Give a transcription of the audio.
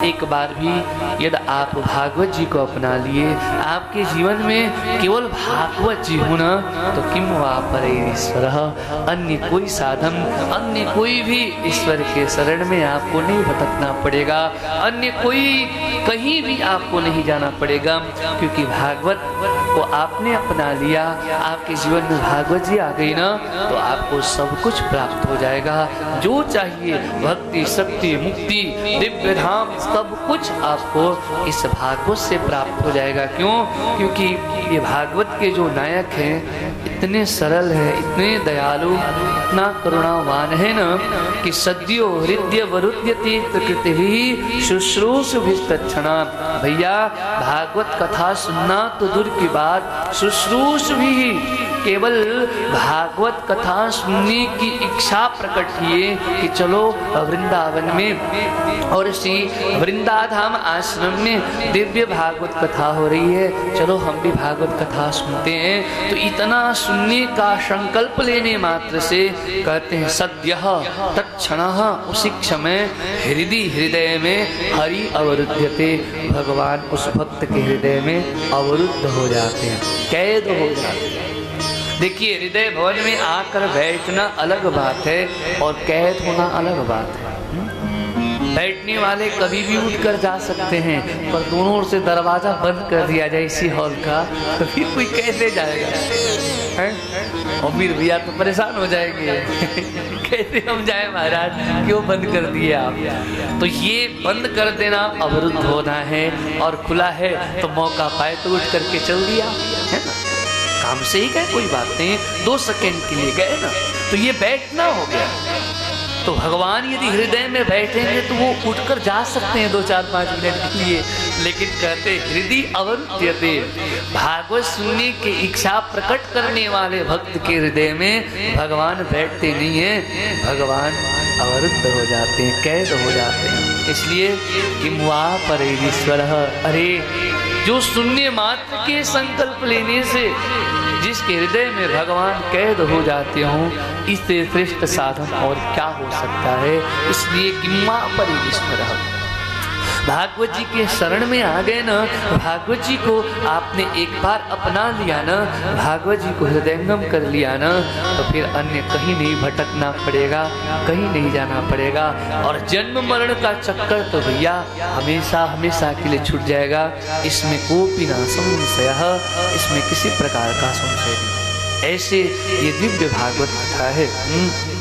एक बार भी यदि आप भागवत जी को अपना लिए, आपके जीवन में केवल भागवत जी होना, तो किम वा परैरीश्वर, अन्य कोई साधन, अन्य कोई भी ईश्वर के शरण में आपको नहीं भटकना पड़ेगा, अन्य कोई कहीं भी आपको नहीं जाना पड़ेगा, क्योंकि भागवत को आपने अपना लिया, आपके जीवन में भागवत जी आ गई ना, तो आपको सब कुछ प्राप्त हो जाएगा। जो चाहिए भक्ति, शक्ति, मुक्ति, दिव्य धाम, सब कुछ आपको इस भागवत से प्राप्त हो जाएगा। क्यों? क्योंकि ये भागवत के जो नायक हैं इतने सरल हैं, इतने दयालु, इतना करुणावान है ना, कि सद्यो हृदय वरुध्यति प्रकृति ही शुश्रूषभिस्तक्षणा। भैया भागवत कथा सुनना तो दूर की बात, शुश्रूष भी, केवल भागवत कथा सुनने की इच्छा प्रकट किए कि चलो वृंदावन में और श्री वृंदाधाम आश्रम में दिव्य भागवत कथा हो रही है, चलो हम भी भागवत कथा सुनते हैं। तो इतना सुनने का संकल्प लेने मात्र से कहते हैं सद्यः तत्क्षणः, उसी समय हृदय में हरि अवरुध्यते, भगवान उस भक्त के हृदय में अवरुद्ध हो जाते हैं, कैद हो जाते हैं। देखिए, हृदय भवन में आकर बैठना अलग बात है और कैद होना अलग बात है। बैठने वाले कभी भी उठकर जा सकते हैं, पर दोनों ओर से दरवाजा बंद कर दिया जाए इसी हॉल का, तो फिर कोई कैसे जाएगा? हैं? और फिर भैया तो परेशान हो जाएंगे कैसे हम जाए महाराज, क्यों बंद कर दिए आप? तो ये बंद कर देना अवरुद्ध होना है, और खुला है तो मौका पाए तो उठ करके चल दिया, है ना? काम से ही गए, कोई बात नहीं, 2 सेकंड के लिए गए ना, तो ये बैठना हो गया। तो भगवान यदि हृदय में बैठेंगे तो वो उठकर जा सकते हैं 2-4-5 मिनट के लिए, लेकिन कहते हृदय अवरुध्यते, भागवत सुनने की इच्छा प्रकट करने वाले भक्त के हृदय में भगवान बैठते नहीं है, भगवान अवरुद्ध हो जाते हैं, कैद हो जाते हैं। इसलिए किम वा परैरीश्वर, अरे जो शून्य मात्र के संकल्प लेने से जिसके हृदय में भगवान कैद हो जाते हों, इससे श्रेष्ठ साधन और क्या हो सकता है। इसलिए किम्मा परैरीश्वर, भागवत जी के शरण में आ गए ना, भागवत जी को आपने एक बार अपना लिया ना, भागवत जी को हृदयंगम कर लिया ना, तो फिर अन्य कहीं नहीं भटकना पड़ेगा, कहीं नहीं जाना पड़ेगा, और जन्म मरण का चक्कर तो भैया हमेशा हमेशा के लिए छूट जाएगा। इसमें कोपी न संशयः, इसमें किसी प्रकार का संशय नहीं। ऐसे ये दिव्य भागवत कथा है।